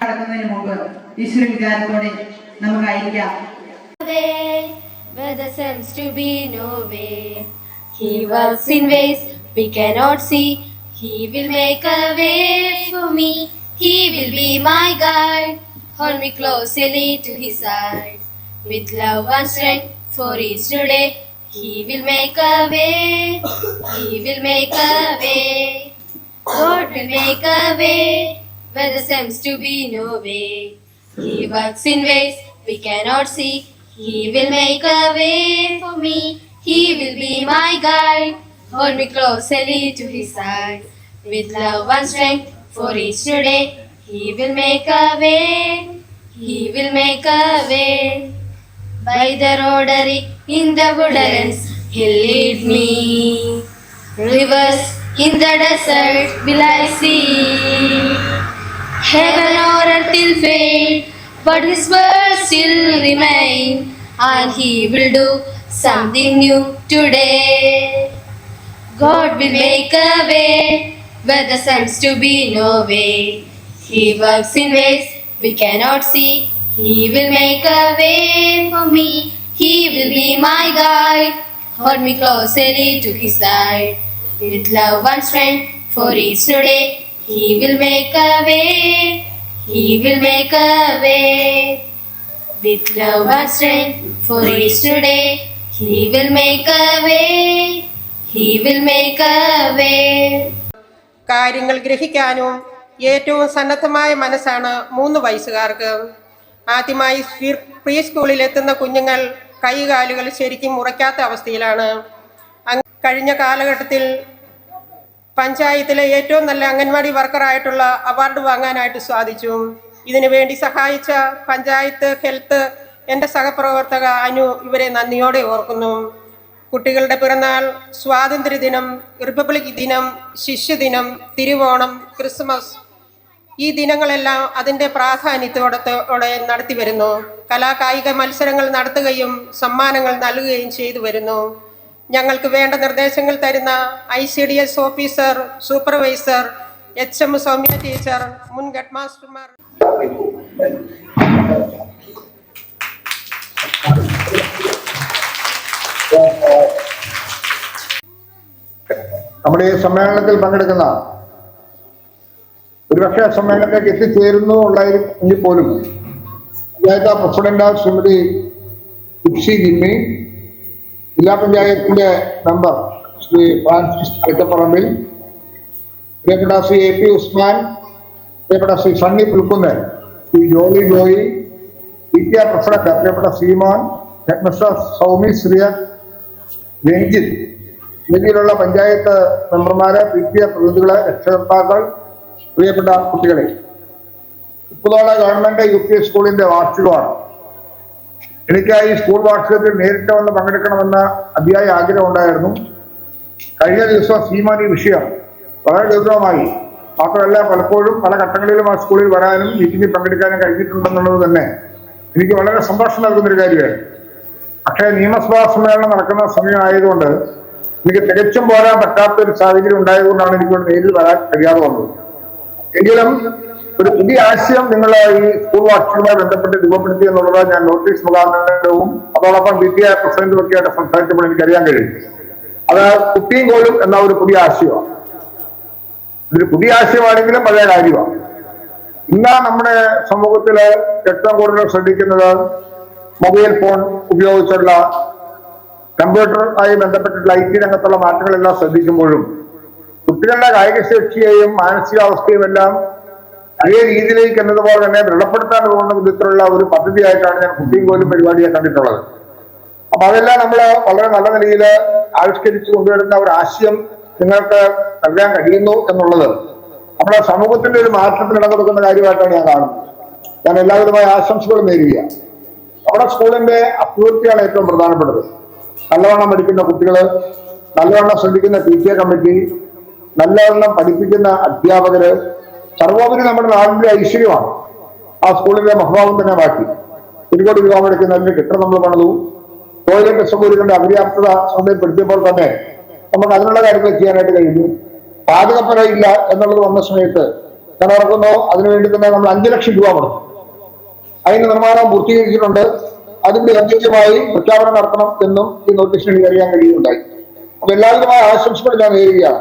നടക്കുന്നതിന് മുമ്പ് ഈശ്വര വിചാരത്തോടെ നമുക്കായിരിക്കാം. Where there seems to be no way, He works in ways we cannot see. He will make a way for me. He will be my guide. Hold me closely to His side. With love and strength for each new day, He will make a way. He will make a way. God will make a way where there seems to be no way. He works in ways we cannot see. He will make a way for me. He will be my guide. Hold me closely to His side. With love and strength for each new day, He will make a way. He will make a way. By the rotary in the woodlands, He'll lead me. Rivers in the desert will I see. Heaven or earth will fade, but His words still remain, and He will do something new today. God will make a way where there seems to be no way. He works in ways we cannot see. He will make a way for me. He will be my guide. Hold me closely to His side. With love and strength for each new day, He will make a way. He will make a way. With love and strength for each new day, He will make a way. He will make a way. കാര്യങ്ങൾ ഗ്രഹിക്കാനും ഏറ്റവും സന്നദ്ധമായ മനസ്സാണ് 3 വയസ്സുകാർക്ക്. ആദ്യമായി pre സ്കൂളിൽ എത്തുന്ന കുഞ്ഞുങ്ങൾ കൈകാലുകൾ ശരിക്കും മുറയ്ക്കാത്ത അവസ്ഥയിലാണ്. കഴിഞ്ഞ കാലഘട്ടത്തിൽ പഞ്ചായത്തിലെ ഏറ്റവും നല്ല അംഗൻവാടി വർക്കറായിട്ടുള്ള അവാർഡ് വാങ്ങാനായിട്ട് സാധിച്ചു. ഇതിനു വേണ്ടി സഹായിച്ച പഞ്ചായത്ത് ഹെൽത്ത് എൻ്റെ സഹപ്രവർത്തക അനു ഇവരെ നന്ദിയോടെ ഓർക്കുന്നു. കുട്ടികളുടെ പിറന്നാൾ, സ്വാതന്ത്ര്യദിനം, റിപ്പബ്ലിക് ദിനം, ശിശുദിനം, തിരുവോണം, ക്രിസ്മസ് ഈ ദിനങ്ങളെല്ലാം അതിൻ്റെ പ്രാധാന്യത്തോടെ നടത്തി വരുന്നു. കലാകായിക മത്സരങ്ങൾ നടത്തുകയും സമ്മാനങ്ങൾ നൽകുകയും ചെയ്തു വരുന്നു. ഞങ്ങൾക്ക് വേണ്ട നിർദ്ദേശങ്ങൾ തരുന്ന ICDS officer, supervisor, HM Soumya teacher, മുൻ ഹെഡ് മാസ്റ്റർമാർ, നമ്മുടെ ഈ സമ്മേളനത്തിൽ പങ്കെടുക്കുന്ന ഒരുപക്ഷെ സമ്മേളനത്തിലേക്ക് എത്തിച്ചേരുന്നു ഉള്ളെങ്കിൽ പോലും പഞ്ചായത്ത് പ്രസിഡന്റ് ശ്രീമതി ഇപ്സി ജിമ്മി, ജില്ലാ പഞ്ചായത്തിന്റെ മെമ്പർ ശ്രീ ഫ്രാൻസിസ് അരക്കപ്പറമ്പിൽ, പ്രിയപ്പെട്ട ശ്രീ AP ഉസ്മാൻ, പ്രിയപ്പെട്ട ശ്രീ സണ്ണി പുൽക്കുന്നൻ, ശ്രീ ജോളി ജോയി, PTA പ്രസിഡന്റ് പ്രിയപ്പെട്ട ശ്രീമോൻ, ഹെഡ്മിസ്റ്റർ സൗമി ശ്രീയ, രഞ്ജിത്ത് എന്നിവയിലുള്ള പഞ്ചായത്ത് മെമ്പർമാരെ, PTA പ്രതിനിധികളെ, രക്ഷകർത്താക്കൾ, പ്രിയപ്പെട്ട കുട്ടികളെ, ഉപ്പുതോള ഗവൺമെന്റ് UP സ്കൂളിന്റെ വാർഷികമാണ്. എനിക്ക് ഈ സ്കൂൾ വാർഷികത്തിൽ നേരിട്ട് വന്ന് പങ്കെടുക്കണമെന്ന അതിയായ ആഗ്രഹം ഉണ്ടായിരുന്നു. കഴിഞ്ഞ ദിവസം സീമാൻ ഈ വിഷയം വളരെ ഗൗരവമായി, മാത്രമല്ല പലപ്പോഴും പല ഘട്ടങ്ങളിലും ആ സ്കൂളിൽ വരാനും മീറ്റിംഗിൽ പങ്കെടുക്കാനും കഴിഞ്ഞിട്ടുണ്ടെന്നുള്ളത് തന്നെ എനിക്ക് വളരെ സന്തോഷം നൽകുന്നൊരു കാര്യമാണ്. പക്ഷേ നിയമസഭാ സമ്മേളനം നടക്കുന്ന സമയമായതുകൊണ്ട് എനിക്ക് തികച്ചും പോരാൻ പറ്റാത്ത ഒരു സാഹചര്യം ഉണ്ടായതുകൊണ്ടാണ് എനിക്ക് നേരിൽ വരാൻ കഴിയാതെ വന്നത്. എങ്കിലും ഒരു പുതിയ ആശയം നിങ്ങൾ ഈ സ്കൂൾ വാർഷികവുമായി ബന്ധപ്പെട്ട് രൂപപ്പെടുത്തി എന്നുള്ളത് ഞാൻ നോട്ടീസ് മുഖാന്തരവും അതോടൊപ്പം PTA പ്രസിഡന്റും ഒക്കെ ആയിട്ട് സംസാരിച്ചപ്പോൾ എനിക്കറിയാൻ കഴിയും. അത് കുട്ടിയും കോലും എന്ന ഒരു പുതിയ ആശയമാണ്. ഇതൊരു പുതിയ ആശയമാണെങ്കിലും പഴയ കാര്യമാണ്. ഇന്ന് നമ്മുടെ സമൂഹത്തില് ഏറ്റവും കൂടുതൽ ശ്രദ്ധിക്കുന്നത് മൊബൈൽ ഫോൺ ഉപയോഗിച്ചുള്ള കമ്പ്യൂട്ടറുമായി ബന്ധപ്പെട്ടിട്ടുള്ള IT രംഗത്തുള്ള മാറ്റങ്ങളെല്ലാം ശ്രദ്ധിക്കുമ്പോഴും കുട്ടികളുടെ കായികശേഷിയെയും മാനസികാവസ്ഥയും എല്ലാം അതേ രീതിയിലേക്ക് എന്നതുപോലെ തന്നെ ദൃഢപ്പെടുത്താൻ പോകുന്ന വിധത്തിലുള്ള ഒരു പദ്ധതിയായിട്ടാണ് ഞാൻ കുട്ടിയും കോലും പരിപാടിയെ കണ്ടിട്ടുള്ളത്. അപ്പൊ അതെല്ലാം നമ്മൾ വളരെ നല്ല നിലയിൽ ആവിഷ്കരിച്ചു കൊണ്ടുവരുന്ന ഒരു ആശയം നിങ്ങൾക്ക് നൽകാൻ കഴിയുന്നു എന്നുള്ളത് നമ്മുടെ സമൂഹത്തിന്റെ ഒരു മാറ്റത്തിന് ഇടം കൊടുക്കുന്ന കാര്യമായിട്ടാണ് ഞാൻ കാണുന്നത്. ഞാൻ എല്ലാവിധമായ ആശംസകളും നേരുകയാണ്. നമ്മുടെ സ്കൂളിന്റെ അഭിവൃദ്ധിയാണ് ഏറ്റവും പ്രധാനപ്പെട്ടത്. നല്ലവണ്ണം പഠിക്കുന്ന കുട്ടികള്, നല്ലവണ്ണം ശ്രദ്ധിക്കുന്ന PTA കമ്മിറ്റി, നല്ലവണ്ണം പഠിപ്പിക്കുന്ന അധ്യാപകര്, സർവോപരി നമ്മുടെ നാടിന്റെ ഐശ്വര്യമാണ്. ആ സ്കൂളിന്റെ മഹഭാവം തന്നെ മാറ്റി. 1 കോടി രൂപ മുടക്കുന്നതിന്റെ കെട്ടിടം നമ്മൾ പണിതു. ടോയ്ലറ്റ് സൗകര്യങ്ങളുടെ അപര്യാപ്തത ശ്രദ്ധയിൽപ്പെടുത്തിയപ്പോൾ തന്നെ നമുക്ക് അതിനുള്ള കാര്യങ്ങൾ ചെയ്യാനായിട്ട് കഴിഞ്ഞു. പാചകപ്പുര ഇല്ല എന്നുള്ളത് വന്ന സമയത്ത് നടക്കുന്നു. അതിനുവേണ്ടി തന്നെ നമ്മൾ 5 ലക്ഷം രൂപ കൊടുത്തു. അതിന് നിർമ്മാണം പൂർത്തീകരിച്ചിട്ടുണ്ട്. അതിന്റെ ഔദ്യോഗികമായി പ്രഖ്യാപനം നടത്തണം എന്നും ഈ നോട്ടീസിൽ എനിക്ക് അറിയാൻ കഴിയുന്നുണ്ടായി. അപ്പൊ എല്ലാവിധമായ ആശംസകൾ ഞാൻ നേരുകയാണ്.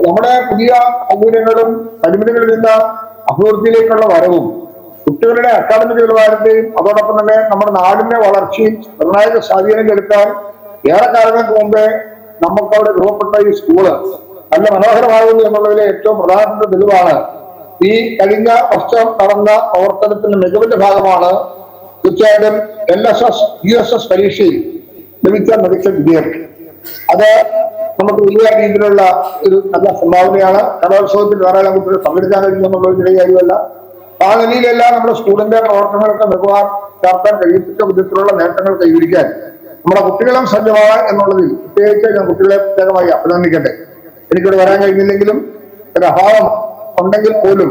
നമ്മുടെ പുതിയ സൗകര്യങ്ങളും പരിമിതികളിൽ നിന്ന് അഭിവൃദ്ധിയിലേക്കുള്ള വരവും കുട്ടികളുടെ അക്കാദമിക നിലവാരത്തെയും അതോടൊപ്പം തന്നെ നമ്മുടെ നാടിന്റെ വളർച്ചയും നിർണായക സ്വാധീനം ചെലുത്താൻ ഏറെ കാലങ്ങൾക്ക് മുമ്പേ നമുക്കവിടെ രൂപപ്പെട്ട ഈ സ്കൂള് നല്ല മനോഹരമാകുന്നു എന്നുള്ളതിലെ ഏറ്റവും പ്രധാനപ്പെട്ട തെളിവാണ് ഈ കഴിഞ്ഞ വർഷം നടന്ന പ്രവർത്തനത്തിന്റെ മികവിന്റെ ഭാഗമാണ് തീർച്ചയായിട്ടും LSS USS പരീക്ഷയിൽ ലഭിച്ച മികച്ച വിജയം. അത് നമുക്ക് വലിയ രീതിയിലുള്ള ഒരു നല്ല സംഭാവനയാണ്. കലോത്സവത്തിൽ ധാരാളം കുട്ടികൾ പങ്കെടുക്കാൻ കഴിയും എന്നുള്ളത് ചെറിയ കാര്യമല്ല. ആ നിലയിലെല്ലാം നമ്മുടെ സ്കൂളിന്റെ പ്രവർത്തനങ്ങളൊക്കെ മികവാൻ ചേർക്കാൻ കഴിയത്തക്ക വിധത്തിലുള്ള നേട്ടങ്ങൾ കൈവരിക്കാൻ നമ്മുടെ കുട്ടികളും സജ്ജമാണ് എന്നുള്ളതിൽ പ്രത്യേകിച്ച് ഞാൻ കുട്ടികളെ പ്രത്യേകമായി അഭിനന്ദിക്കട്ടെ. എനിക്കിവിടെ വരാൻ കഴിഞ്ഞില്ലെങ്കിലും ഒരു അഭാവം ഉണ്ടെങ്കിൽ പോലും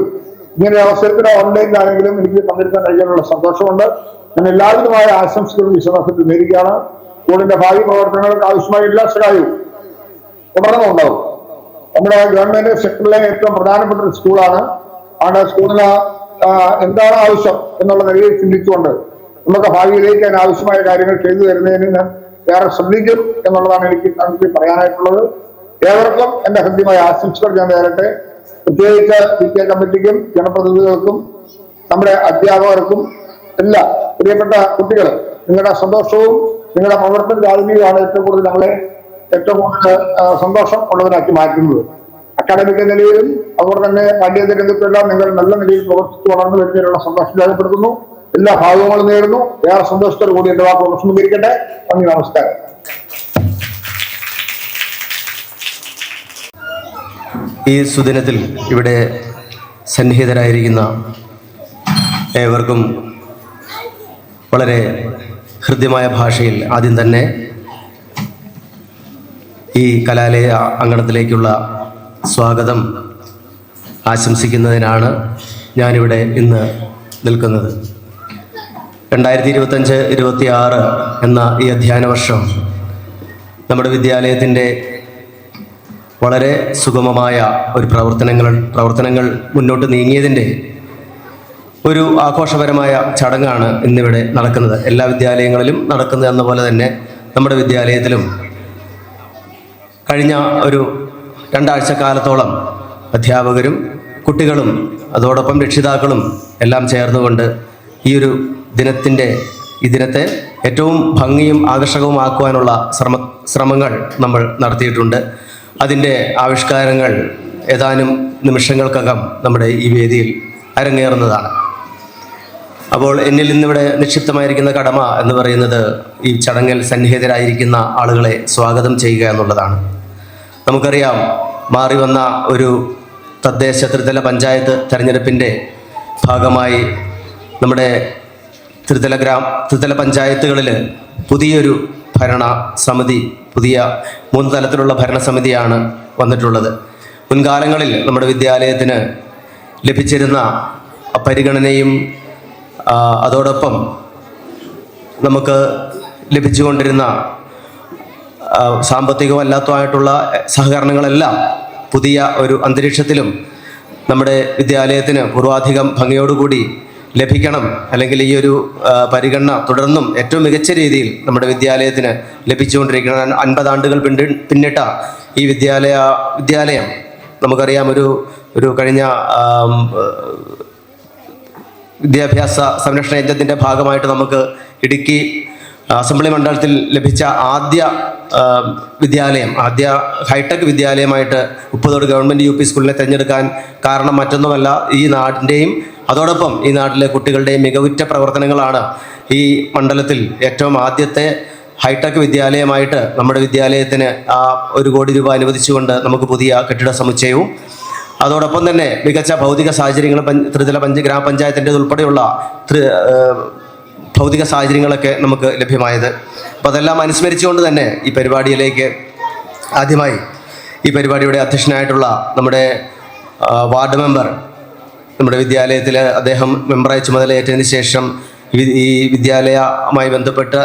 ഇങ്ങനെ അവസരത്തിൽ ഓൺലൈനിലാണെങ്കിലും എനിക്ക് പങ്കെടുക്കാൻ കഴിയാനുള്ള സന്തോഷമുണ്ട്. ഞാൻ എല്ലാവിധമായ ആശംസകളും വിശ്വാസത്തിൽ നേരിടുകയാണ്. സ്കൂളിന്റെ ഭാവി പ്രവർത്തനങ്ങൾക്ക് ആവശ്യമായ എല്ലാ സഹായവും തുടർന്നും ഉണ്ടാവും. നമ്മുടെ ഗവൺമെന്റ് സെക്ടറിലെ ഏറ്റവും പ്രധാനപ്പെട്ട ഒരു സ്കൂളാണ്. ആണ് സ്കൂളിന് എന്താണ് ആവശ്യം എന്നുള്ള നിലയിൽ ചിന്തിച്ചുകൊണ്ട് നമുക്ക് ഭാവിയിലേക്ക് ആവശ്യമായ കാര്യങ്ങൾ ചെയ്തു തരുന്നതിന് ഞാൻ ഏറെ ശ്രദ്ധിക്കും എന്നുള്ളതാണ് എനിക്ക് പറയാനായിട്ടുള്ളത്. ഏവർക്കും എന്റെ ഹൃദ്യമായ ആശംസകൾ ഞാൻ നേരട്ടെ. പ്രത്യേകിച്ച് PTA കമ്മിറ്റിക്കും ജനപ്രതിനിധികൾക്കും നമ്മുടെ അധ്യാപകർക്കും എല്ലാ പ്രിയപ്പെട്ട കുട്ടികൾ, നിങ്ങളുടെ സന്തോഷവും നിങ്ങളുടെ പ്രവർത്തന താല്പര്യമാണ് ഏറ്റവും കൂടുതൽ നമ്മളെ ഏറ്റവും കൂടുതൽ സന്തോഷം ഉള്ളവരാക്കി മാറ്റുന്നത്. അക്കാഡമിക് നിലയിലും അതുപോലെ തന്നെ പാഠ്യേതര രംഗത്തെല്ലാം നിങ്ങൾ നല്ല നിലയിൽ പ്രവർത്തിച്ചു വളർന്നു വരുന്നതിനുള്ള സന്തോഷം രേഖപ്പെടുത്തുന്നു. എല്ലാ ഭാഗങ്ങളും നേരുന്നു. ഏറെ സന്തോഷത്തോടു കൂടി എന്റെ വാക്കുകൾ വിശദീകരിക്കട്ടെ. നന്ദി, നമസ്കാരം. ഈ സുദിനത്തിൽ ഇവിടെ സന്നിഹിതരായിരിക്കുന്ന ഏവർക്കും വളരെ ഹൃദ്യമായ ഭാഷയിൽ ആദ്യം തന്നെ ഈ കലാലയ അങ്കണത്തിലേക്കുള്ള സ്വാഗതം ആശംസിക്കുന്നതിനാണ് ഞാനിവിടെ ഇന്ന് നിൽക്കുന്നത്. 2025-26 എന്ന ഈ അധ്യയന വർഷം നമ്മുടെ വിദ്യാലയത്തിൻ്റെ വളരെ സുഗമമായ ഒരു പ്രവർത്തനങ്ങൾ മുന്നോട്ട് നീങ്ങിയതിൻ്റെ ഒരു ആഘോഷപരമായ ചടങ്ങാണ് ഇന്നിവിടെ നടക്കുന്നത്. എല്ലാ വിദ്യാലയങ്ങളിലും നടക്കുന്നത് എന്ന പോലെ തന്നെ നമ്മുടെ വിദ്യാലയത്തിലും കഴിഞ്ഞ ഒരു 2 ആഴ്ചക്കാലത്തോളം അധ്യാപകരും കുട്ടികളും അതോടൊപ്പം രക്ഷിതാക്കളും എല്ലാം ചേർന്നുകൊണ്ട് ഈ ഒരു ഈ ദിനത്തെ ഏറ്റവും ഭംഗിയും ആകർഷകവുമാക്കുവാനുള്ള ശ്രമങ്ങൾ നമ്മൾ നടത്തിയിട്ടുണ്ട്. അതിൻ്റെ ആവിഷ്കാരങ്ങൾ ഏതാനും നിമിഷങ്ങൾക്കകം നമ്മുടെ ഈ വേദിയിൽ അരങ്ങേറുന്നതാണ്. അപ്പോൾ എന്നിൽ ഇന്നിവിടെ നിക്ഷിപ്തമായിരിക്കുന്ന കടമ എന്ന് പറയുന്നത് ഈ ചടങ്ങിൽ സന്നിഹിതരായിരിക്കുന്ന ആളുകളെ സ്വാഗതം ചെയ്യുക എന്നുള്ളതാണ്. നമുക്കറിയാം, മാറി വന്ന ഒരു തദ്ദേശ ത്രിതല പഞ്ചായത്ത് തെരഞ്ഞെടുപ്പിൻ്റെ ഭാഗമായി നമ്മുടെ ത്രിതല പഞ്ചായത്തുകളിൽ പുതിയൊരു പുതിയ 3 തലത്തിലുള്ള ഭരണസമിതിയാണ് വന്നിട്ടുള്ളത്. മുൻകാലങ്ങളിൽ നമ്മുടെ വിദ്യാലയത്തിന് ലഭിച്ചിരുന്ന പരിഗണനയും അതോടൊപ്പം നമുക്ക് ലഭിച്ചുകൊണ്ടിരുന്ന സാമ്പത്തികമല്ലാത്തതായിട്ടുള്ള സഹകരണങ്ങളെല്ലാം പുതിയ ഒരു അന്തരീക്ഷത്തിലും നമ്മുടെ വിദ്യാലയത്തിന് പൂർവാധികം ഭംഗിയോടുകൂടി ലഭിക്കണം, അല്ലെങ്കിൽ ഈ ഒരു പരിഗണന തുടർന്നും ഏറ്റവും മികച്ച രീതിയിൽ നമ്മുടെ വിദ്യാലയത്തിന് ലഭിച്ചുകൊണ്ടിരിക്കണം. 50 ആണ്ടുകൾ പിന്നിട്ട ഈ വിദ്യാലയം നമുക്കറിയാം, ഒരു കഴിഞ്ഞ വിദ്യാഭ്യാസ സംരക്ഷണ യജ്ഞത്തിൻ്റെ ഭാഗമായിട്ട് നമുക്ക് ഇടുക്കി അസംബ്ലി മണ്ഡലത്തിൽ ലഭിച്ച ആദ്യ ഹൈടെക് വിദ്യാലയമായിട്ട് ഉപ്പുതോട് ഗവൺമെൻറ് UP സ്കൂളിനെ തിരഞ്ഞെടുക്കാൻ കാരണം മറ്റൊന്നുമല്ല, ഈ നാടിൻ്റെയും അതോടൊപ്പം ഈ നാട്ടിലെ കുട്ടികളുടെയും മികവുറ്റ പ്രവർത്തനങ്ങളാണ് ഈ മണ്ഡലത്തിൽ ഏറ്റവും ആദ്യത്തെ ഹൈടെക് വിദ്യാലയമായിട്ട് നമ്മുടെ വിദ്യാലയത്തിന് 1 കോടി രൂപ അനുവദിച്ചുകൊണ്ട് നമുക്ക് പുതിയ കെട്ടിട സമുച്ചയവും അതോടൊപ്പം തന്നെ മികച്ച ഭൗതിക സാഹചര്യങ്ങൾ ത്രിതല ഗ്രാമപഞ്ചായത്തിൻ്റെ ഉൾപ്പെടെയുള്ള ഭൗതിക സാഹചര്യങ്ങളൊക്കെ നമുക്ക് ലഭ്യമായത്. അപ്പോൾ അതെല്ലാം അനുസ്മരിച്ചുകൊണ്ട് തന്നെ ഈ പരിപാടിയിലേക്ക് ആദ്യമായി ഈ പരിപാടിയുടെ അധ്യക്ഷനായിട്ടുള്ള നമ്മുടെ വാർഡ് മെമ്പർ, നമ്മുടെ വിദ്യാലയത്തിൽ അദ്ദേഹം മെമ്പറായി ചുമതലയേറ്റതിന് ശേഷം ഈ വിദ്യാലയവുമായി ബന്ധപ്പെട്ട്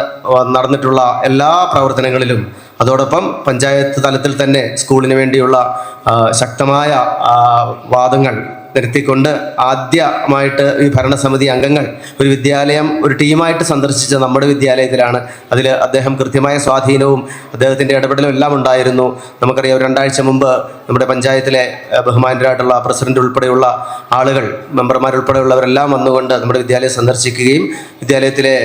നടന്നിട്ടുള്ള എല്ലാ പ്രവർത്തനങ്ങളിലും അതോടൊപ്പം പഞ്ചായത്ത് തലത്തിൽ തന്നെ സ്കൂളിന് വേണ്ടിയുള്ള ശക്തമായ വാദങ്ങൾ നിർത്തിക്കൊണ്ട് ആദ്യമായിട്ട് ഈ ഭരണസമിതി അംഗങ്ങൾ ഒരു വിദ്യാലയം ഒരു ടീമായിട്ട് സന്ദർശിച്ച നമ്മുടെ വിദ്യാലയത്തിലാണ്. അതിൽ അദ്ദേഹം കൃത്യമായ സ്വാധീനവും അദ്ദേഹത്തിൻ്റെ ഇടപെടലും എല്ലാം ഉണ്ടായിരുന്നു. നമുക്കറിയാം, 2 ആഴ്ച മുമ്പ് നമ്മുടെ പഞ്ചായത്തിലെ ബഹുമാനരായിട്ടുള്ള പ്രസിഡന്റ് ഉൾപ്പെടെയുള്ള ആളുകൾ, മെമ്പർമാരുൾപ്പെടെയുള്ളവരെല്ലാം വന്നുകൊണ്ട് നമ്മുടെ വിദ്യാലയം സന്ദർശിക്കുകയും വിദ്യാലയത്തിലെ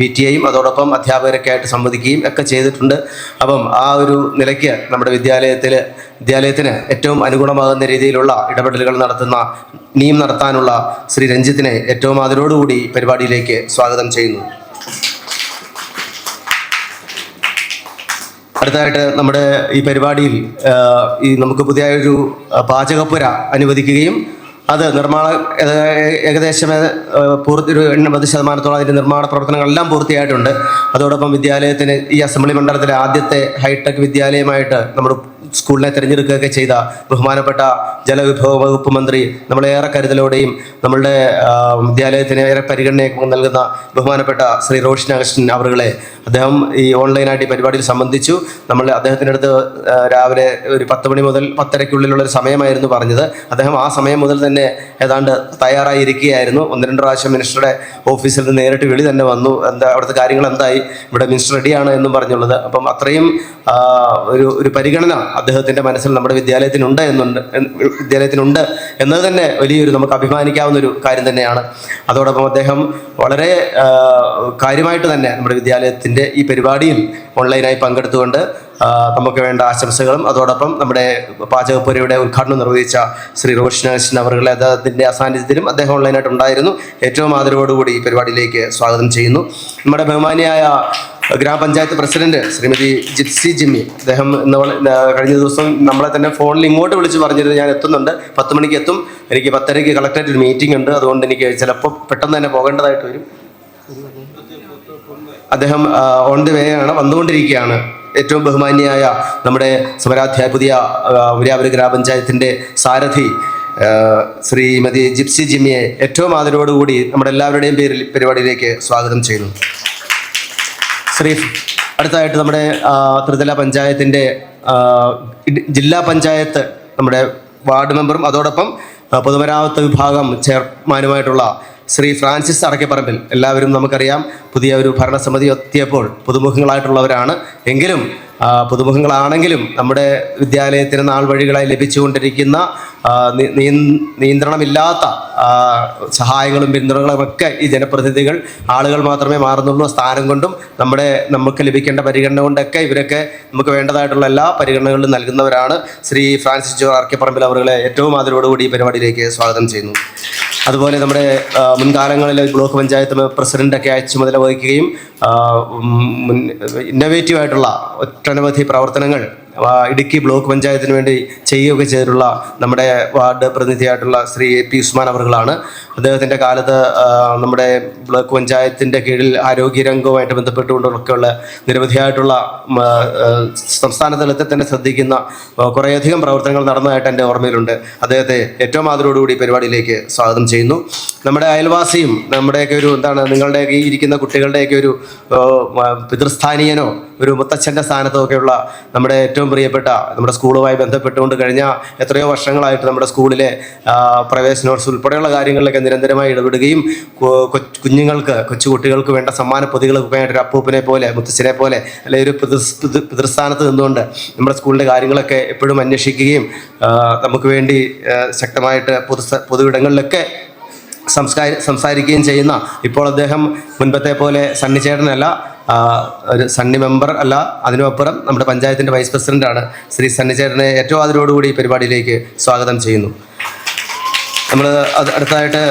PTA-യും അതോടൊപ്പം അധ്യാപകരൊക്കെ ആയിട്ട് സംവദിക്കുകയും ഒക്കെ ചെയ്തിട്ടുണ്ട്. അപ്പം ആ ഒരു നിലയ്ക്ക് നമ്മുടെ വിദ്യാലയത്തിന് ഏറ്റവും അനുഗുണമാകുന്ന രീതിയിലുള്ള ഇടപെടലുകൾ നടത്താനുള്ള ശ്രീ രഞ്ജിത്തിനെ ഏറ്റവും ആദരവോടുകൂടി പരിപാടിയിലേക്ക് സ്വാഗതം ചെയ്യുന്നു. അടുത്തതായിട്ട് നമ്മുടെ ഈ പരിപാടിയിൽ നമുക്ക് പുതിയൊരു പാചകപ്പുര അനുവദിക്കുകയും അത് ഏകദേശം ഒരു 80% അതിൻ്റെ നിർമ്മാണ പ്രവർത്തനങ്ങളെല്ലാം പൂർത്തിയായിട്ടുണ്ട്. അതോടൊപ്പം വിദ്യാലയത്തിന് ഈ അസംബ്ലി മണ്ഡലത്തിലെ ആദ്യത്തെ ഹൈടെക് വിദ്യാലയമായിട്ട് നമ്മുടെ സ്കൂളിനെ തിരഞ്ഞെടുക്കുകയൊക്കെ ചെയ്ത ബഹുമാനപ്പെട്ട ജലവിഭവ വകുപ്പ് മന്ത്രി നമ്മളേറെ കരുതലോടെയും നമ്മളുടെ വിദ്യാലയത്തിന് ഏറെ പരിഗണനയൊക്കെ നൽകുന്ന ബഹുമാനപ്പെട്ട ശ്രീ റോഷൻ അഗസ്റ്റിൻ അവറുകളെ, അദ്ദേഹം ഈ ഓൺലൈനായിട്ട് ഈ പരിപാടിയിൽ സംബന്ധിച്ചു. നമ്മൾ അദ്ദേഹത്തിൻ്റെ അടുത്ത് രാവിലെ ഒരു 10 മണി മുതൽ 10:30-ക്കുള്ളിലുള്ളൊരു സമയമായിരുന്നു പറഞ്ഞത്. അദ്ദേഹം ആ സമയം മുതൽ തന്നെ ഏതാണ്ട് തയ്യാറായിരിക്കുകയായിരുന്നു. 1-2 പ്രാവശ്യം മിനിസ്റ്ററുടെ ഓഫീസിൽ നിന്ന് നേരിട്ട് വിളി തന്നെ വന്നു, അവിടുത്തെ കാര്യങ്ങൾ എന്തായി, ഇവിടെ മിനിസ്റ്റർ റെഡിയാണ് എന്നും പറഞ്ഞുള്ളത്. അപ്പം അത്രയും ഒരു പരിഗണന അദ്ദേഹത്തിൻ്റെ മനസ്സിൽ നമ്മുടെ വിദ്യാലയത്തിനുണ്ട് എന്നത് തന്നെ വലിയൊരു നമുക്ക് അഭിമാനിക്കാവുന്ന ഒരു കാര്യം തന്നെയാണ്. അതോടൊപ്പം അദ്ദേഹം വളരെ കാര്യമായിട്ട് തന്നെ നമ്മുടെ വിദ്യാലയത്തിൻ്റെ ഈ പരിപാടിയിൽ ഓൺലൈനായി പങ്കെടുത്തുകൊണ്ട് നമുക്ക് വേണ്ട ആശംസകളും അതോടൊപ്പം നമ്മുടെ പാചകപ്പുരയുടെ ഉദ്ഘാടനം നിർവഹിച്ച ശ്രീ റോഷൻ അഗസ്റ്റിൻ അവരുടെ അദ്ദേഹത്തിൻ്റെ അസാന്നിധ്യത്തിലും അദ്ദേഹം ഓൺലൈനായിട്ട് ഉണ്ടായിരുന്നു. ഏറ്റവും ആദരവോടുകൂടി ഈ പരിപാടിയിലേക്ക് സ്വാഗതം ചെയ്യുന്നു. നമ്മുടെ ബഹുമാനിയായ ഗ്രാമപഞ്ചായത്ത് പ്രസിഡന്റ് ശ്രീമതി ജിപ്സി ജിമ്മി, അദ്ദേഹം കഴിഞ്ഞ ദിവസം നമ്മളെ തന്നെ ഫോണിൽ ഇങ്ങോട്ട് വിളിച്ച് പറഞ്ഞിരുന്നു, ഞാൻ എത്തുന്നുണ്ട്, 10 മണിക്ക് എത്തും, എനിക്ക് 10:30 കളക്ടറേറ്റ് ഒരു മീറ്റിംഗ് ഉണ്ട്, അതുകൊണ്ട് എനിക്ക് ചിലപ്പോൾ പെട്ടെന്ന് തന്നെ പോകേണ്ടതായിട്ട് വരും. അദ്ദേഹം ഓൺ ദി വേ ആണ്, വന്നുകൊണ്ടിരിക്കുകയാണ്. ഏറ്റവും ബഹുമാന്യായ നമ്മുടെ പുതിയ മുരിയാപുരം ഗ്രാമപഞ്ചായത്തിൻ്റെ സാരഥി ശ്രീമതി ജിപ്സി ജിമ്മിയെ ഏറ്റവും ആദരവോടുകൂടി നമ്മുടെ എല്ലാവരുടെയും പേരിൽ പരിപാടിയിലേക്ക് സ്വാഗതം ചെയ്യുന്നു. അടുത്തതായിട്ട് നമ്മുടെ ത്രിതല പഞ്ചായത്തിൻ്റെ ജില്ലാ പഞ്ചായത്ത് നമ്മുടെ വാർഡ് മെമ്പറും അതോടൊപ്പം പൊതുമരാമത്ത് വിഭാഗം ചെയർമാനുമായിട്ടുള്ള ശ്രീ ഫ്രാൻസിസ് അറക്കപ്പറമ്പിൽ. എല്ലാവരും നമുക്കറിയാം, പുതിയ ഒരു ഭരണസമിതി എത്തിയപ്പോൾ പുതുമുഖങ്ങളായിട്ടുള്ളവരാണ്. എങ്കിലും പുതുമുഖങ്ങളാണെങ്കിലും നമ്മുടെ വിദ്യാലയത്തിന് നാൾ വഴികളായി ലഭിച്ചുകൊണ്ടിരിക്കുന്ന നിയന്ത്രണമില്ലാത്ത സഹായങ്ങളും പിന്തുണകളും ഒക്കെ ഈ ജനപ്രതിനിധികൾ ആളുകൾ മാത്രമേ മാറുന്നുള്ളൂ. സ്ഥാനം കൊണ്ടും നമുക്ക് ലഭിക്കേണ്ട പരിഗണന കൊണ്ടൊക്കെ ഇവരൊക്കെ നമുക്ക് വേണ്ടതായിട്ടുള്ള എല്ലാ പരിഗണനകളും നൽകുന്നവരാണ്. ശ്രീ ഫ്രാൻസിസ് ജോർജ് അറക്കപ്പറമ്പിൽ അവരുടെ ഏറ്റവും ആദരവോടുകൂടി ഈ പരിപാടിയിലേക്ക് സ്വാഗതം ചെയ്യുന്നു. അതുപോലെ നമ്മുടെ മുൻകാലങ്ങളിൽ ബ്ലോക്ക് പഞ്ചായത്ത് പ്രസിഡൻ്റൊക്കെ ചുമതല വഹിക്കുകയും ഇന്നോവേറ്റീവായിട്ടുള്ള ഒട്ടനവധി പ്രവർത്തനങ്ങൾ ഇടുക്കി ബ്ലോക്ക് പഞ്ചായത്തിന് വേണ്ടി ചെയ്യുകയൊക്കെ ചെയ്തിട്ടുള്ള നമ്മുടെ വാർഡ് പ്രതിനിധിയായിട്ടുള്ള ശ്രീ AP ഉസ്മാൻ അവറുകളാണ്. അദ്ദേഹത്തിൻ്റെ കാലത്ത് നമ്മുടെ ബ്ലോക്ക് പഞ്ചായത്തിൻ്റെ കീഴിൽ ആരോഗ്യരംഗവുമായിട്ട് ബന്ധപ്പെട്ടുകൊണ്ടൊക്കെയുള്ള നിരവധിയായിട്ടുള്ള സംസ്ഥാന തലത്തിൽ തന്നെ ശ്രദ്ധിക്കുന്ന കുറേയധികം പ്രവർത്തനങ്ങൾ നടന്നതായിട്ട് എൻ്റെ ഓർമ്മയിലുണ്ട്. അദ്ദേഹത്തെ ഏറ്റവും ആദരവോടുകൂടി പരിപാടിയിലേക്ക് സ്വാഗതം ചെയ്യുന്നു. നമ്മുടെ അയൽവാസിയും നമ്മുടെയൊക്കെ നിങ്ങളുടെയൊക്കെ ഈ ഇരിക്കുന്ന കുട്ടികളുടെയൊക്കെ ഒരു പിതൃസ്ഥാനീയനോ ഒരു മുത്തച്ഛൻ്റെ സ്ഥാനത്തോ ഒക്കെയുള്ള നമ്മുടെ ഏറ്റവും പ്രിയപ്പെട്ട നമ്മുടെ സ്കൂളുമായി ബന്ധപ്പെട്ടുകൊണ്ട് കഴിഞ്ഞ എത്രയോ വർഷങ്ങളായിട്ട് നമ്മുടെ സ്കൂളിലെ പ്രവേശനോത്സവം ഉൾപ്പെടെയുള്ള കാര്യങ്ങളിലൊക്കെ നിരന്തരമായി ഇടപെടുകയും കൊച്ചു കുട്ടികൾക്ക് വേണ്ട സമ്മാന പൊതികളൊക്കെ ആയിട്ട് ഒരു അപ്പൂപ്പനെ പോലെ മുത്തച്ഛനെ പോലെ അല്ലെങ്കിൽ ഒരു പിതൃസ്ഥാനത്ത് നിന്നുകൊണ്ട് നമ്മുടെ സ്കൂളിൻ്റെ കാര്യങ്ങളൊക്കെ എപ്പോഴും അന്വേഷിക്കുകയും നമുക്ക് വേണ്ടി ശക്തമായിട്ട് പൊതുവിടങ്ങളിലൊക്കെ സംസാരിക്കുകയും ചെയ്യുന്ന, ഇപ്പോൾ അദ്ദേഹം മുൻപത്തെ പോലെ സണ്ണിച്ചേട്ടനല്ല, ഒരു സണ്ണി മെമ്പർ അല്ല, അതിനുമപ്പുറം നമ്മുടെ പഞ്ചായത്തിൻ്റെ വൈസ് പ്രസിഡൻ്റാണ്. ശ്രീ സണ്ണിച്ചേട്ടനെ ഏറ്റവും ആദരവോടുകൂടി പരിപാടിയിലേക്ക് സ്വാഗതം ചെയ്യുന്നു. നമ്മൾ അടുത്തതായിട്ട്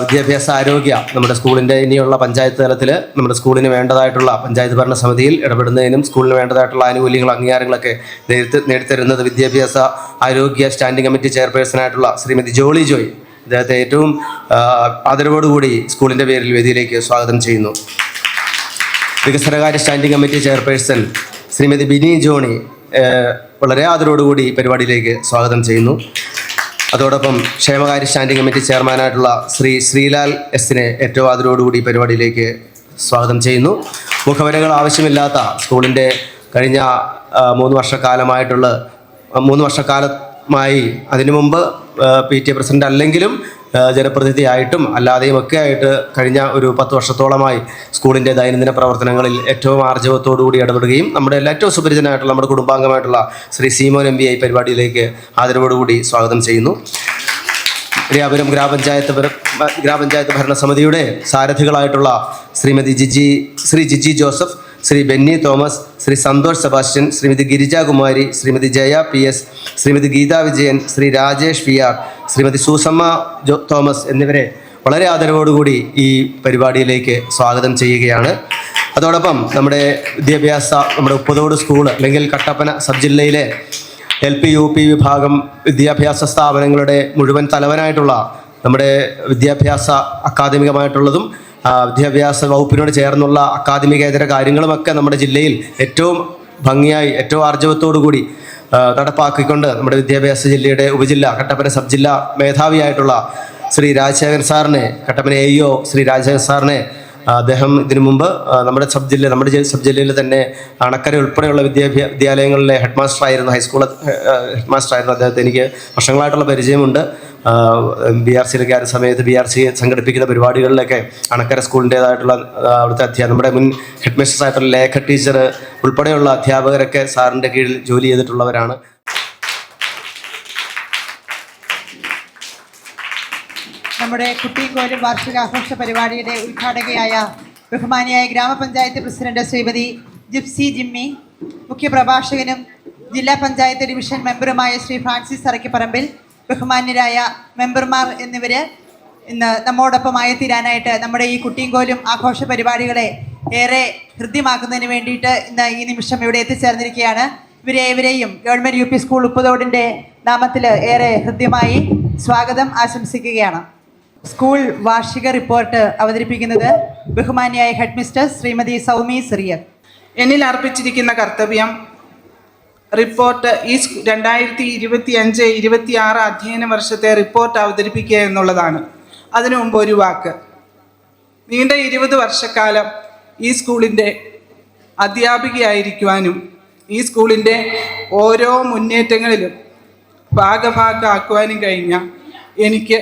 വിദ്യാഭ്യാസ ആരോഗ്യ നമ്മുടെ സ്കൂളിൻ്റെ ഇനിയുള്ള പഞ്ചായത്ത് തലത്തിൽ നമ്മുടെ സ്കൂളിന് വേണ്ടതായിട്ടുള്ള പഞ്ചായത്ത് ഭരണ സമിതിയിൽ ഇടപെടുന്നതിനും സ്കൂളിന് വേണ്ടതായിട്ടുള്ള ആനുകൂല്യങ്ങൾ അംഗീകാരങ്ങളൊക്കെ നേടിത്തരുന്നത് വിദ്യാഭ്യാസ ആരോഗ്യ സ്റ്റാൻഡിംഗ് കമ്മിറ്റി ചെയർപേഴ്സണായിട്ടുള്ള ശ്രീമതി ജോളി ജോയ്, അദ്ദേഹത്തെ ഏറ്റവും ആദരവോടുകൂടി സ്കൂളിൻ്റെ പേരിൽ വേദിയിലേക്ക് സ്വാഗതം ചെയ്യുന്നു. വികസനകാര്യ standing committee chairperson Shrimati Bini Johny വളരെ ആദരവോടുകൂടി പരിപാടിയിലേക്ക് സ്വാഗതം ചെയ്യുന്നു. അതോടൊപ്പം ക്ഷേമകാര്യ സ്റ്റാൻഡിംഗ് കമ്മിറ്റി ചെയർമാനായിട്ടുള്ള ശ്രീ ശ്രീലാൽ എസിനെ ഏറ്റവും ആദരവോടുകൂടി പരിപാടിയിലേക്ക് സ്വാഗതം ചെയ്യുന്നു. മുഖവരകൾ ആവശ്യമില്ലാത്ത സ്കൂളിൻ്റെ കഴിഞ്ഞ 3 വർഷക്കാലം അതിനു മുമ്പ് PTA പ്രസിഡന്റ് അല്ലെങ്കിലും ജനപ്രതിനിധിയായിട്ടും അല്ലാതെയും ഒക്കെ ആയിട്ട് കഴിഞ്ഞ ഒരു 10 വർഷത്തോളമായി സ്കൂളിൻ്റെ ദൈനംദിന പ്രവർത്തനങ്ങളിൽ ഏറ്റവും ആർജവത്തോടുകൂടി ഇടപെടുകയും നമ്മുടെ ഏറ്റവും സുപരിചിതനായിട്ടുള്ള നമ്മുടെ കുടുംബാംഗമായിട്ടുള്ള ശ്രീ സീമോൻ MB ഈ പരിപാടിയിലേക്ക് ആദരവോടുകൂടി സ്വാഗതം ചെയ്യുന്നു. പെരിയാപുരം ഗ്രാമപഞ്ചായത്ത് ഭരണസമിതിയുടെ സാരഥികളായിട്ടുള്ള ശ്രീ ജിജി ജോസഫ്, ശ്രീ ബെന്നി തോമസ്, ശ്രീ സന്തോഷ് സെബാസ്റ്റ്യൻ, ശ്രീമതി ഗിരിജാകുമാരി, ശ്രീമതി ജയ PS, ശ്രീമതി ഗീതാ വിജയൻ, ശ്രീ രാജേഷ് PR, ശ്രീമതി സൂസമ്മ തോമസ് എന്നിവരെ വളരെ ആദരവോടുകൂടി ഈ പരിപാടിയിലേക്ക് സ്വാഗതം ചെയ്യുകയാണ്. അതോടൊപ്പം നമ്മുടെ ഉപ്പതോട് സ്കൂൾ അല്ലെങ്കിൽ കട്ടപ്പന സബ് ജില്ലയിലെ LP UP വിഭാഗം വിദ്യാഭ്യാസ സ്ഥാപനങ്ങളുടെ മുഴുവൻ തലവനായിട്ടുള്ള നമ്മുടെ വിദ്യാഭ്യാസ അക്കാദമികമായിട്ടുള്ളതും വിദ്യാഭ്യാസ വകുപ്പിനോട് ചേർന്നുള്ള അക്കാദമികേതര കാര്യങ്ങളുമൊക്കെ നമ്മുടെ ജില്ലയിൽ ഏറ്റവും ഭംഗിയായി ഏറ്റവും ആർജവത്തോടു കൂടി നടപ്പാക്കിക്കൊണ്ട് നമ്മുടെ വിദ്യാഭ്യാസ ജില്ലയുടെ കട്ടപ്പന സബ് ജില്ലാ മേധാവിയായിട്ടുള്ള ശ്രീ രാജശേഖരൻ സാറിനെ, കട്ടപ്പന AEO ശ്രീ രാജശേഖരൻ സാറിനെ, അദ്ദേഹം ഇതിനു മുമ്പ് നമ്മുടെ സബ് ജില്ലയിൽ തന്നെ അണക്കര ഉൾപ്പെടെയുള്ള വിദ്യാലയങ്ങളിലെ ഹെഡ് മാസ്റ്ററായിരുന്നു, ഹൈസ്കൂൾ ഹെഡ് മാസ്റ്ററായിരുന്നു. അദ്ദേഹത്തെ എനിക്ക് വർഷങ്ങളായിട്ടുള്ള പരിചയമുണ്ട്. BRCയിലൊക്കെ ആ സമയത്ത് BRC സംഘടിപ്പിക്കുന്ന പരിപാടികളിലൊക്കെ അണക്കര സ്കൂളിൻ്റേതായിട്ടുള്ള അവിടുത്തെ നമ്മുടെ മുൻ ഹെഡ് മിസ്ട്രസ് ആയിട്ടുള്ള ലേഖ ടീച്ചർ ഉൾപ്പെടെയുള്ള അധ്യാപകരൊക്കെ സാറിൻ്റെ കീഴിൽ ജോലി ചെയ്തിട്ടുള്ളവരാണ്. നമ്മുടെ കുട്ടിക്കോലും വാർഷികാഘോഷ പരിപാടിയുടെ ഉദ്ഘാടകയായ ബഹുമാനിയായ ഗ്രാമപഞ്ചായത്ത് പ്രസിഡന്റ് ശ്രീമതി ജിപ്സി ജിമ്മി, മുഖ്യപ്രഭാഷകനും ജില്ലാ പഞ്ചായത്ത് ഡിവിഷൻ മെമ്പറുമായ ശ്രീ ഫ്രാൻസിസ് അറക്കിപ്പറമ്പിൽ, ബഹുമാന്യരായ മെമ്പർമാർ എന്നിവർ ഇന്ന് നമ്മോടൊപ്പമായി തീരാനായിട്ട് നമ്മുടെ ഈ കുട്ടിക്കോലും ആഘോഷ പരിപാടികളെ ഏറെ ഹൃദ്യമാക്കുന്നതിന് വേണ്ടിയിട്ട് ഇന്ന് ഈ നിമിഷം ഇവിടെ എത്തിച്ചേർന്നിരിക്കുകയാണ്. ഇവരെയും ഗവൺമെൻറ് UP സ്കൂൾ ഉപ്പതോടിൻ്റെ നാമത്തിൽ ഏറെ ഹൃദ്യമായി സ്വാഗതം ആശംസിക്കുകയാണ്. സ്കൂൾ വാർഷിക റിപ്പോർട്ട് അവതരിപ്പിക്കുന്നത് ബഹുമാന്യായ ഹെഡ് മിസ്റ്റർ ശ്രീമതി സൗമി സിറിയർ. എന്നിൽ അർപ്പിച്ചിരിക്കുന്ന കർത്തവ്യം റിപ്പോർട്ട് ഈ 2025-26 അധ്യയന വർഷത്തെ റിപ്പോർട്ട് അവതരിപ്പിക്കുക എന്നുള്ളതാണ്. അതിനു മുമ്പ് ഒരു വാക്ക്, നീണ്ട 20 വർഷക്കാലം ഈ സ്കൂളിൻ്റെ അധ്യാപികയായിരിക്കുവാനും ഈ സ്കൂളിൻ്റെ ഓരോ മുന്നേറ്റങ്ങളിലും ഭാഗഭാക്കാക്കുവാനും കഴിഞ്ഞ എനിക്ക്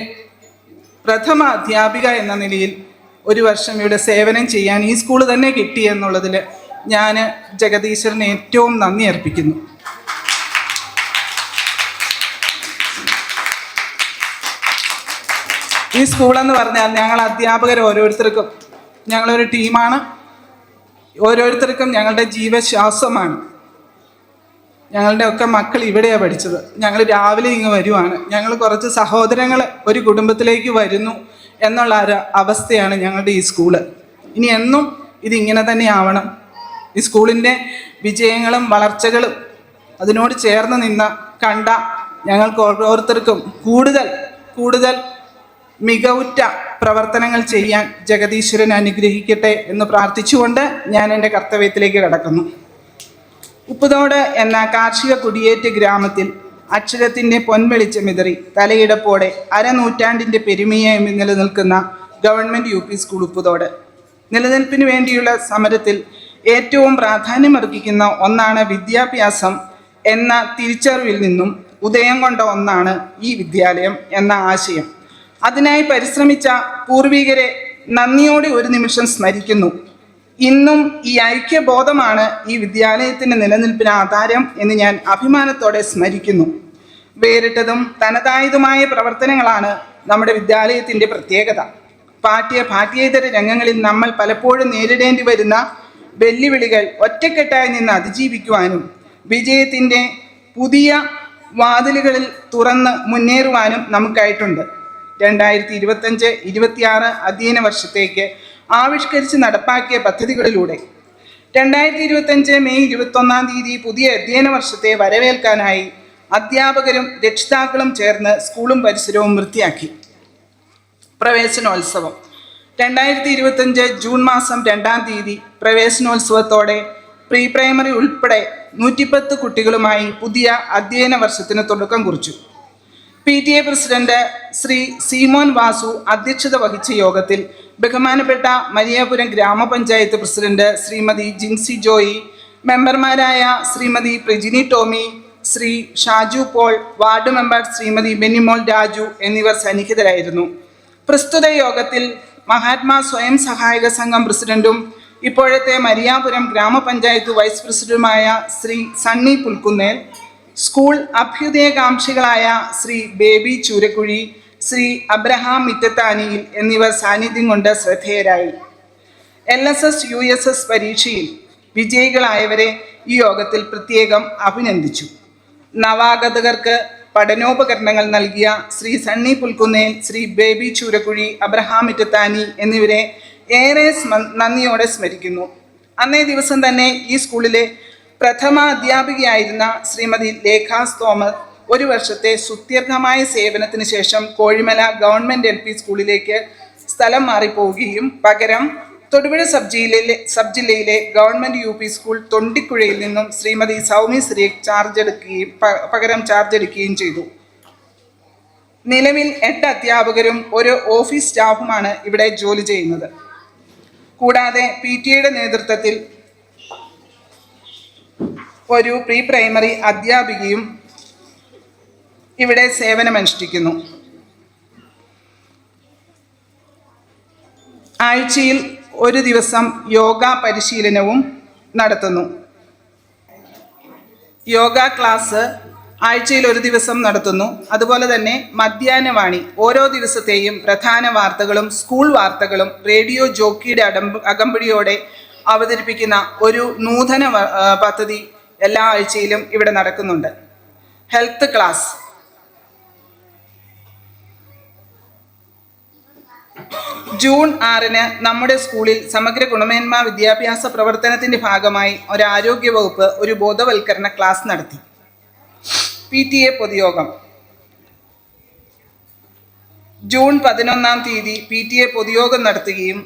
പ്രഥമ അധ്യാപിക എന്ന നിലയിൽ ഒരു വർഷം ഇവിടെ സേവനം ചെയ്യാൻ ഈ സ്കൂൾ തന്നെ കിട്ടി എന്നുള്ളതിൽ ഞാൻ ജഗദീശ്വരന് ഏറ്റവും നന്ദി അർപ്പിക്കുന്നു. ഈ സ്കൂളെന്ന് പറഞ്ഞാൽ ഞങ്ങൾ അധ്യാപകർ ഓരോരുത്തർക്കും ഞങ്ങളൊരു ടീമാണ്. ഓരോരുത്തർക്കും ഞങ്ങളുടെ ജീവശ്വാസമാണ്. ഞങ്ങളുടെ ഒക്കെ മക്കൾ ഇവിടെയാണ് പഠിച്ചത്. ഞങ്ങൾ രാവിലെ ഇങ്ങ് വരുവാണ്. ഞങ്ങൾ കുറച്ച് സഹോദരങ്ങൾ ഒരു കുടുംബത്തിലേക്ക് വരുന്നു എന്നുള്ള ഒരു അവസ്ഥയാണ് ഞങ്ങളുടെ ഈ സ്കൂള്. ഇനി എന്നും ഇതിങ്ങനെ തന്നെ ആവണം. ഈ സ്കൂളിൻ്റെ വിജയങ്ങളും വളർച്ചകളും അതിനോട് ചേർന്ന് കണ്ട ഞങ്ങൾക്ക് ഓരോരുത്തർക്കും കൂടുതൽ മികവുറ്റ പ്രവർത്തനങ്ങൾ ചെയ്യാൻ ജഗദീശ്വരൻ അനുഗ്രഹിക്കട്ടെ എന്ന് പ്രാർത്ഥിച്ചുകൊണ്ട് ഞാൻ എൻ്റെ കർത്തവ്യത്തിലേക്ക് കടക്കുന്നു. ഉപ്പുതോട് എന്ന കാർഷിക കുടിയേറ്റ ഗ്രാമത്തിൽ അക്ഷരത്തിൻ്റെ പൊൻവെളിച്ചമിതറി തലയിടപ്പോടെ അരനൂറ്റാണ്ടിൻ്റെ പെരുമയെ നിലനിൽക്കുന്ന ഗവൺമെൻറ് UP സ്കൂൾ ഉപ്പുതോട് നിലനിൽപ്പിന് വേണ്ടിയുള്ള സമരത്തിൽ ഏറ്റവും പ്രാധാന്യമർഹിക്കുന്ന ഒന്നാണ് വിദ്യാഭ്യാസം എന്ന തിരിച്ചറിവിൽ നിന്നും ഉദയം കൊണ്ട ഒന്നാണ് ഈ വിദ്യാലയം എന്ന ആശയം. അതിനായി പരിശ്രമിച്ച പൂർവികരെ നന്ദിയോടെ ഒരു നിമിഷം സ്മരിക്കുന്നു. ഇന്നും ഈ ഐക്യബോധമാണ് ഈ വിദ്യാലയത്തിൻ്റെ നിലനിൽപ്പിന് ആധാരം എന്ന് ഞാൻ അഭിമാനത്തോടെ സ്മരിക്കുന്നു. വേറിട്ടതും തനതായതുമായ പ്രവർത്തനങ്ങളാണ് നമ്മുടെ വിദ്യാലയത്തിൻ്റെ പ്രത്യേകത. പാഠ്യേതര രംഗങ്ങളിൽ നമ്മൾ പലപ്പോഴും നേരിടേണ്ടി വരുന്ന വെല്ലുവിളികൾ ഒറ്റക്കെട്ടായി നിന്ന് അതിജീവിക്കുവാനും വിജയത്തിൻ്റെ പുതിയ വാതിലുകളിൽ തുറന്ന് മുന്നേറുവാനും നമുക്കായിട്ടുണ്ട്. 2025-26 അധ്യയന വർഷത്തേക്ക് ആവിഷ്കരിച്ച് നടപ്പാക്കിയ പദ്ധതികളിലൂടെ 2025 മെയ് 21 പുതിയ അധ്യയന വർഷത്തെ വരവേൽക്കാനായി അധ്യാപകരും രക്ഷിതാക്കളും ചേർന്ന് സ്കൂളും പരിസരവും വൃത്തിയാക്കി. പ്രവേശനോത്സവം 2025 ജൂൺ മാസം 2 പ്രവേശനോത്സവത്തോടെ പ്രീ പ്രൈമറി ഉൾപ്പെടെ 110 കുട്ടികളുമായി പുതിയ അധ്യയന വർഷത്തിന് തുടക്കം കുറിച്ചു. PTA പ്രസിഡന്റ് ശ്രീ സീമോൻ വാസു അധ്യക്ഷത വഹിച്ച യോഗത്തിൽ ബഹുമാനപ്പെട്ട മരിയാപുരം ഗ്രാമപഞ്ചായത്ത് പ്രസിഡന്റ് ശ്രീമതി ജിൻസി ജോയി, മെമ്പർമാരായ ശ്രീമതി പ്രജിനി ടോമി, ശ്രീ ഷാജു പോൾ, വാർഡ് മെമ്പർ ശ്രീമതി ബെന്നിമോൾ രാജു എന്നിവർ സന്നിഹിതരായിരുന്നു. പ്രസ്തുത യോഗത്തിൽ മഹാത്മാ സ്വയം സഹായക സംഘം പ്രസിഡന്റും ഇപ്പോഴത്തെ മരിയാപുരം ഗ്രാമപഞ്ചായത്ത് വൈസ് പ്രസിഡന്റുമായ ശ്രീ സണ്ണി പുൽക്കുന്നേൽ, സ്കൂൾ അഭ്യുദയകാംക്ഷികളായ ശ്രീ ബേബി ചൂരക്കുഴി, ശ്രീ അബ്രഹാം മിറ്റത്താനിയിൽ എന്നിവർ സാന്നിധ്യം കൊണ്ട് ശ്രദ്ധേയരായി. LSS USS പരീക്ഷയിൽ വിജയികളായവരെ ഈ യോഗത്തിൽ പ്രത്യേകം അഭിനന്ദിച്ചു. നവാഗതകർക്ക് പഠനോപകരണങ്ങൾ നൽകിയ ശ്രീ സണ്ണി പുൽക്കുന്നേൽ, ശ്രീ ബേബി ചൂരക്കുഴി, അബ്രഹാം മിറ്റത്താനി എന്നിവരെ ഏറെ നന്ദിയോടെ സ്മരിക്കുന്നു. അന്നേ ദിവസം തന്നെ ഈ സ്കൂളിലെ പ്രഥമ അധ്യാപികയായിരുന്ന ശ്രീമതി ലേഖാസ് തോമസ് ഒരു വർഷത്തെ സുദീർഘമായ സേവനത്തിന് ശേഷം കോഴിമല ഗവൺമെൻറ് LP സ്കൂളിലേക്ക് സ്ഥലം മാറിപ്പോവുകയും പകരം തൊടുപുഴ സബ് ജില്ലയിലെ ഗവൺമെൻറ് UP സ്കൂൾ തൊണ്ടിക്കുഴയിൽ നിന്നും ശ്രീമതി സൗമി സിറിയക് പകരം ചാർജ് എടുക്കുകയും ചെയ്തു. നിലവിൽ 8 അധ്യാപകരും ഒരു ഓഫീസ് സ്റ്റാഫുമാണ് ഇവിടെ ജോലി ചെയ്യുന്നത്. കൂടാതെ PTA നേതൃത്വത്തിൽ ഒരു പ്രീ പ്രൈമറി അധ്യാപികയും ഇവിടെ സേവനമനുഷ്ഠിക്കുന്നു. ആഴ്ചയിൽ ഒരു ദിവസം യോഗ പരിശീലനവും നടത്തുന്നു. യോഗ ക്ലാസ് ആഴ്ചയിൽ ഒരു ദിവസം നടത്തുന്നു. അതുപോലെ തന്നെ മധ്യാഹ്നവാണി ഓരോ ദിവസത്തെയും പ്രധാന വാർത്തകളും സ്കൂൾ വാർത്തകളും റേഡിയോ ജോക്കിയുടെ അകമ്പടിയോടെ അവതരിപ്പിക്കുന്ന ഒരു നൂതന പദ്ധതി എല്ലാ ആഴ്ചയിലും ഇവിടെ നടക്കുന്നുണ്ട്. ഹെൽത്ത് ക്ലാസ് ജൂൺ 6 നമ്മുടെ സ്കൂളിൽ സമഗ്ര ഗുണമേന്മ വിദ്യാഭ്യാസ പ്രവർത്തനത്തിൻ്റെ ഭാഗമായി ഒരു ആരോഗ്യ വകുപ്പ് ഒരു ബോധവൽക്കരണ ക്ലാസ് നടത്തി. PTA പൊതുയോഗം ജൂൺ 11 PTA പൊതുയോഗം നടത്തുകയും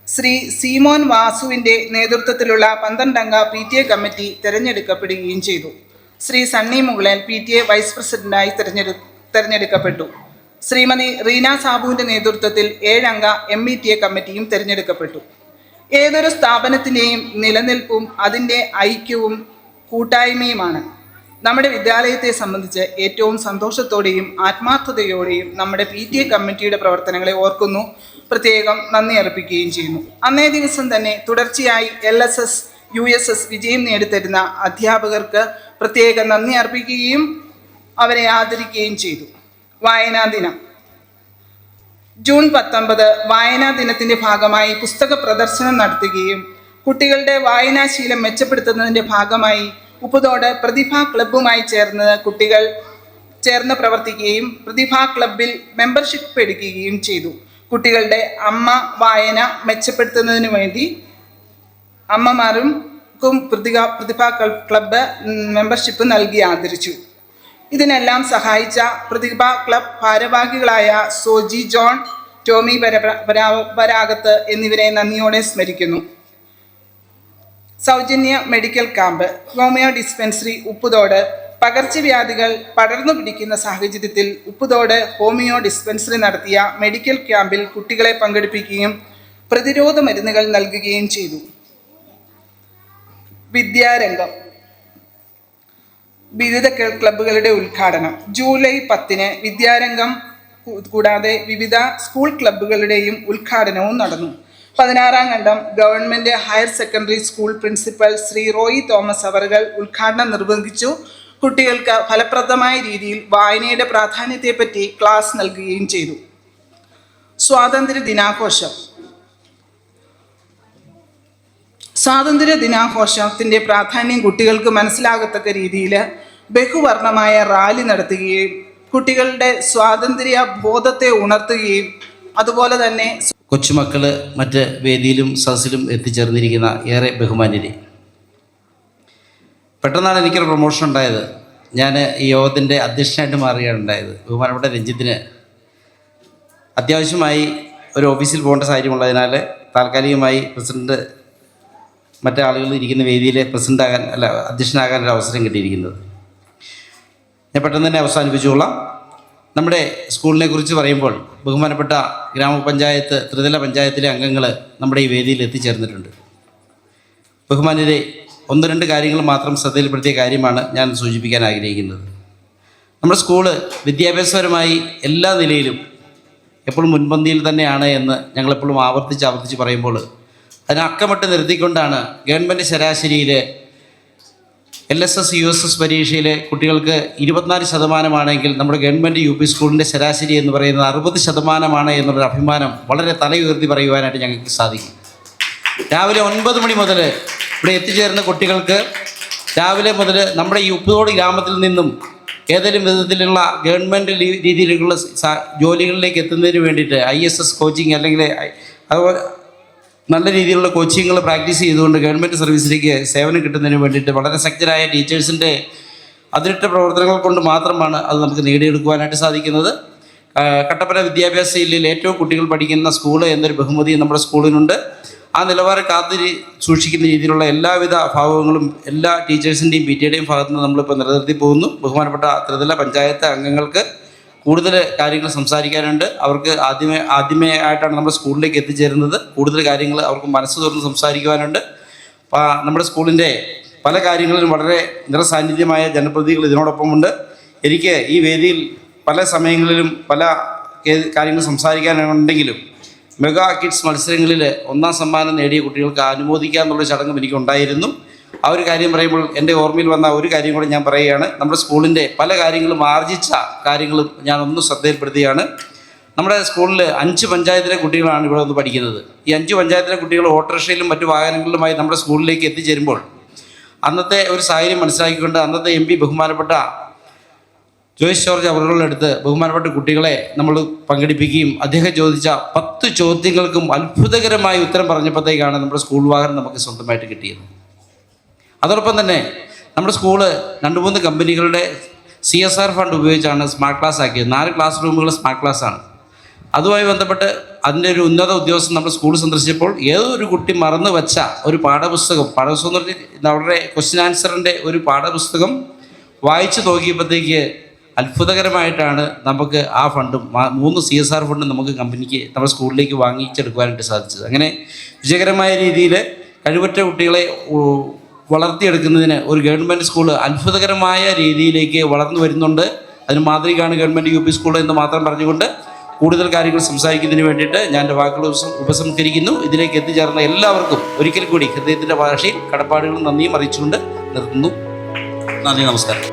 ശ്രീ സീമോൻ വാസുവിൻ്റെ നേതൃത്വത്തിലുള്ള 12 അംഗ PTA കമ്മിറ്റി തിരഞ്ഞെടുക്കപ്പെടുകയും ചെയ്തു. ശ്രീ സണ്ണി മുകളേൽ PTA വൈസ് പ്രസിഡന്റായി തിരഞ്ഞെടുക്കപ്പെട്ടു. ശ്രീമതി റീന സാബുവിൻ്റെ നേതൃത്വത്തിൽ 7 അംഗ MBTA കമ്മിറ്റിയും തിരഞ്ഞെടുക്കപ്പെട്ടു. ഏതൊരു സ്ഥാപനത്തിൻ്റെയും നിലനിൽപ്പും അതിൻ്റെ ഐക്യവും കൂട്ടായ്മയുമാണ്. നമ്മുടെ വിദ്യാലയത്തെ സംബന്ധിച്ച് ഏറ്റവും സന്തോഷത്തോടെയും ആത്മാർത്ഥതയോടെയും നമ്മുടെ PTA കമ്മിറ്റിയുടെ പ്രവർത്തനങ്ങളെ ഓർക്കുന്നു, പ്രത്യേകം നന്ദി അർപ്പിക്കുകയും ചെയ്യുന്നു. അന്നേ ദിവസം തന്നെ തുടർച്ചയായി LSS USS വിജയം നേടിത്തരുന്ന അധ്യാപകർക്ക് പ്രത്യേക നന്ദി അർപ്പിക്കുകയും അവരെ ആദരിക്കുകയും ചെയ്തു. വായനാ ദിനം ജൂൺ 19 വായനാ ദിനത്തിൻ്റെ ഭാഗമായി പുസ്തക പ്രദർശനം നടത്തുകയും കുട്ടികളുടെ വായനാശീലം മെച്ചപ്പെടുത്തുന്നതിൻ്റെ ഭാഗമായി ഉപ്പുതോട് പ്രതിഭാ ക്ലബ്ബുമായി കുട്ടികൾ ചേർന്ന് പ്രവർത്തിക്കുകയും പ്രതിഭാ ക്ലബ്ബിൽ മെമ്പർഷിപ്പ് എടുക്കുകയും ചെയ്തു. കുട്ടികളുടെ അമ്മ വായന മെച്ചപ്പെടുത്തുന്നതിന് വേണ്ടി അമ്മമാർക്കും പ്രതിഭാ ക്ലബ്ബ് മെമ്പർഷിപ്പ് നൽകി ആദരിച്ചു. ഇതിനെല്ലാം സഹായിച്ച പ്രതിഭാ ക്ലബ് ഭാരവാഹികളായ സോജി ജോൺ, ടോമി വരാകത്ത് എന്നിവരെ നന്ദിയോടെ സ്മരിക്കുന്നു. സൗജന്യ medical camp homeo dispensary Upputhode പകർച്ചവ്യാധികൾ പടർന്നു പിടിക്കുന്ന സാഹചര്യത്തിൽ ഉപ്പുതോട് ഹോമിയോ ഡിസ്പെൻസറി നടത്തിയ മെഡിക്കൽ ക്യാമ്പിൽ കുട്ടികളെ പങ്കെടുപ്പിക്കുകയും പ്രതിരോധ മരുന്നുകൾ നൽകുകയും ചെയ്തു. വിദ്യാരംഗം വിവിധ ക്ലബ്ബുകളുടെ ഉദ്ഘാടനം ജൂലൈ 10 വിദ്യാരംഗം കൂടാതെ വിവിധ സ്കൂൾ ക്ലബ്ബുകളുടെയും ഉദ്ഘാടനവും നടന്നു. 16-ാം Khandam government higher secondary school principal Shri Roy Thomas അവറുകൾ ഉദ്ഘാടനം നിർവഹിച്ചു. കുട്ടികൾക്ക് ഫലപ്രദമായ രീതിയിൽ വായനയുടെ പ്രാധാന്യത്തെപ്പറ്റി ക്ലാസ് നൽകുകയും ചെയ്തു. സ്വാതന്ത്ര്യ ദിനാഘോഷത്തിൻ്റെ പ്രാധാന്യം കുട്ടികൾക്ക് മനസ്സിലാകത്തക്ക രീതിയിൽ ബഹുവർണ്ണമായ റാലി നടത്തുകയും കുട്ടികളുടെ സ്വാതന്ത്ര്യ ബോധത്തെ ഉണർത്തുകയും അതുപോലെ തന്നെ കൊച്ചുമക്കൾ മറ്റ് വേദിയിലും സദസ്സിലും എത്തിച്ചേർന്നിരിക്കുന്ന ഏറെ ബഹുമാന്യരെ, പെട്ടെന്നാണ് എനിക്കൊരു പ്രൊമോഷൻ ഉണ്ടായത്. ഞാൻ ഈ യോഗത്തിൻ്റെ അധ്യക്ഷനായിട്ട് മാറുകയാണ് ഉണ്ടായത്. ബഹുമാനപ്പെട്ട രഞ്ജിത്തിന് അത്യാവശ്യമായി ഒരു ഓഫീസിൽ പോകേണ്ട സാഹചര്യമുള്ളതിനാൽ താൽക്കാലികമായി പ്രസിഡന്റ് മറ്റേ ആളുകൾ ഇരിക്കുന്ന വേദിയിൽ അധ്യക്ഷനാകാൻ ഒരു അവസരം കിട്ടിയിരിക്കുന്നത്. ഞാൻ പെട്ടെന്ന് തന്നെ അവസാനിപ്പിച്ചുകൊള്ളാം. നമ്മുടെ സ്കൂളിനെ കുറിച്ച് പറയുമ്പോൾ ബഹുമാനപ്പെട്ട ഗ്രാമപഞ്ചായത്ത് ത്രിതല പഞ്ചായത്തിലെ അംഗങ്ങൾ നമ്മുടെ ഈ വേദിയിൽ എത്തിച്ചേർന്നിട്ടുണ്ട്. ബഹുമാന്യരെ, ഒന്ന് രണ്ട് കാര്യങ്ങൾ മാത്രം ശ്രദ്ധയിൽപ്പെടുത്തിയ കാര്യമാണ് ഞാൻ സൂചിപ്പിക്കാൻ ആഗ്രഹിക്കുന്നത്. നമ്മുടെ സ്കൂള് വിദ്യാഭ്യാസപരമായി എല്ലാ നിലയിലും എപ്പോഴും മുൻപന്തിയിൽ തന്നെയാണ് എന്ന് ഞങ്ങളെപ്പോഴും ആവർത്തിച്ച് പറയുമ്പോൾ അതിനെ അക്കമിട്ട് നിർത്തിക്കൊണ്ടാണ് ഗവൺമെൻറ് ശരാശരിയിൽ LSS USS പരീക്ഷയിൽ കുട്ടികൾക്ക് 24% നമ്മുടെ ഗവൺമെൻറ് UP സ്കൂളിൻ്റെ ശരാശരി എന്ന് പറയുന്നത് 60% എന്നുള്ളൊരു അഭിമാനം വളരെ തലയുയർത്തി പറയുവാനായിട്ട് ഞങ്ങൾക്ക് സാധിക്കും. രാവിലെ 9 മണി മുതൽ ഇവിടെ എത്തിച്ചേരുന്ന കുട്ടികൾക്ക് രാവിലെ മുതൽ നമ്മുടെ ഈ ഉപ്പുതോട് ഗ്രാമത്തിൽ നിന്നും ഏതെങ്കിലും വിധത്തിലുള്ള ഗവൺമെൻറ് രീതിയിലുള്ള ജോലികളിലേക്ക് എത്തുന്നതിന് വേണ്ടിയിട്ട് ISS കോച്ചിങ് അല്ലെങ്കിൽ അതുപോലെ നല്ല രീതിയിലുള്ള കോച്ചിങ്ങുകൾ പ്രാക്ടീസ് ചെയ്തുകൊണ്ട് ഗവൺമെൻറ് സർവീസിലേക്ക് സേവനം കിട്ടുന്നതിന് വേണ്ടിയിട്ട് വളരെ ശക്തരായ ടീച്ചേഴ്സിൻ്റെ അതിരിട്ട പ്രവർത്തനങ്ങൾ കൊണ്ട് മാത്രമാണ് അത് നമുക്ക് നേടിയെടുക്കുവാനായിട്ട് സാധിക്കുന്നത്. കട്ടപ്പന വിദ്യാഭ്യാസ ജില്ലയിൽ ഏറ്റവും കുട്ടികൾ പഠിക്കുന്ന സ്കൂള് എന്നൊരു ബഹുമതി നമ്മുടെ സ്കൂളിനുണ്ട്. ആ നിലവാരം സൂക്ഷിക്കുന്ന രീതിയിലുള്ള എല്ലാവിധ ഭാവങ്ങളും എല്ലാ ടീച്ചേഴ്സിൻ്റെയും PTA ഭാഗത്തു നിന്ന് നമ്മളിപ്പോൾ നിലനിർത്തി പോകുന്നു. ബഹുമാനപ്പെട്ട ത്രിതല പഞ്ചായത്ത് അംഗങ്ങൾക്ക് കൂടുതൽ കാര്യങ്ങൾ സംസാരിക്കാനുണ്ട്. അവർക്ക് ആദ്യമേയായിട്ടാണ് നമ്മുടെ സ്കൂളിലേക്ക് എത്തിച്ചേരുന്നത്. കൂടുതൽ കാര്യങ്ങൾ അവർക്ക് മനസ്സ് തുറന്ന് സംസാരിക്കുവാനുണ്ട്. നമ്മുടെ സ്കൂളിൻ്റെ പല കാര്യങ്ങളിലും വളരെ നിറസാന്നിധ്യമായ ജനപ്രതിനിധികൾ ഇതിനോടൊപ്പമുണ്ട്. എനിക്ക് ഈ വേദിയിൽ പല സമയങ്ങളിലും പല കാര്യങ്ങൾ സംസാരിക്കാനുണ്ടെങ്കിലും മെഗാ കിഡ്സ് മത്സരങ്ങളിൽ 1ാം സമ്മാനം നേടിയ കുട്ടികൾക്ക് അനുമോദിക്കുക എന്നുള്ള ചടങ്ങും എനിക്കുണ്ടായിരുന്നു. ആ ഒരു കാര്യം പറയുമ്പോൾ എൻ്റെ ഓർമ്മയിൽ വന്ന ഒരു കാര്യം കൂടെ ഞാൻ പറയുകയാണ്. നമ്മുടെ സ്കൂളിൻ്റെ പല കാര്യങ്ങളും ആർജിച്ച കാര്യങ്ങളും ഞാൻ ഒന്ന് ശ്രദ്ധയിൽപ്പെടുത്തുകയാണ്. നമ്മുടെ സ്കൂളിൽ 5 പഞ്ചായത്തിലെ കുട്ടികളാണ് ഇവിടെ വന്ന് പഠിക്കുന്നത്. ഈ 5 പഞ്ചായത്തിലെ കുട്ടികൾ ഓട്ടോറിക്ഷയിലും മറ്റു വാഹനങ്ങളിലുമായി നമ്മുടെ സ്കൂളിലേക്ക് എത്തിച്ചേരുമ്പോൾ അന്നത്തെ ഒരു സാഹചര്യം മനസ്സിലാക്കിക്കൊണ്ട് അന്നത്തെ MP ബഹുമാനപ്പെട്ട ജോയ്സ് ജോർജ് അവരുടെ അടുത്ത് ബഹുമാനപ്പെട്ട കുട്ടികളെ നമ്മൾ പങ്കെടുപ്പിക്കുകയും അദ്ദേഹം ചോദിച്ച 10 ചോദ്യങ്ങൾക്കും അത്ഭുതകരമായ ഉത്തരം പറഞ്ഞപ്പോഴത്തേക്കാണ് നമ്മുടെ സ്കൂൾ വാഹനം നമുക്ക് സ്വന്തമായിട്ട് കിട്ടിയത്. അതോടൊപ്പം തന്നെ നമ്മുടെ സ്കൂള് 2-3 കമ്പനികളുടെ CSR ഫണ്ട് ഉപയോഗിച്ചാണ് സ്മാർട്ട് ക്ലാസ് ആക്കിയത്. 4 ക്ലാസ് റൂമുകൾ സ്മാർട്ട് ക്ലാസ്സാണ്. അതുമായി ബന്ധപ്പെട്ട് അതിൻ്റെ ഒരു ഉന്നത ഉദ്യോഗസ്ഥൻ നമ്മുടെ സ്കൂൾ സന്ദർശിച്ചപ്പോൾ ഏതോ ഒരു കുട്ടി മറന്നു വെച്ച ഒരു പാഠപുസ്തകം എന്ന് പറഞ്ഞാൽ അവരുടെ ക്വസ്റ്റ്യൻ ആൻസറിൻ്റെ ഒരു പാഠപുസ്തകം വായിച്ചു നോക്കിയപ്പോഴത്തേക്ക് അത്ഭുതകരമായിട്ടാണ് നമുക്ക് ആ ഫണ്ടും 3 CSR ഫണ്ടും നമുക്ക് കമ്പനിക്ക് നമ്മുടെ സ്കൂളിലേക്ക് വാങ്ങിച്ചെടുക്കുവാനായിട്ട് സാധിച്ചത്. അങ്ങനെ വിജയകരമായ രീതിയിൽ കഴിവുറ്റ കുട്ടികളെ വളർത്തിയെടുക്കുന്നതിന് ഒരു ഗവൺമെൻറ് സ്കൂൾ അത്ഭുതകരമായ രീതിയിലേക്ക് വളർന്നു വരുന്നുണ്ട്. അതിന് മാതൃകയാണ് ഗവൺമെൻറ് UP സ്കൂൾ എന്ന് മാത്രം പറഞ്ഞുകൊണ്ട് കൂടുതൽ കാര്യങ്ങൾ സംസാരിക്കുന്നതിന് വേണ്ടിയിട്ട് ഞാൻ എൻ്റെ വാക്കുകൾ ഉപസംഹരിക്കുന്നു. ഇതിലേക്ക് എത്തിച്ചേർന്ന എല്ലാവർക്കും ഒരിക്കൽ കൂടി ഹൃദയത്തിൻ്റെ ഭാഷയിൽ കടപ്പാടുകളും നന്ദിയും അറിയിച്ചുകൊണ്ട് നിർത്തുന്നു. നന്ദി, നമസ്കാരം.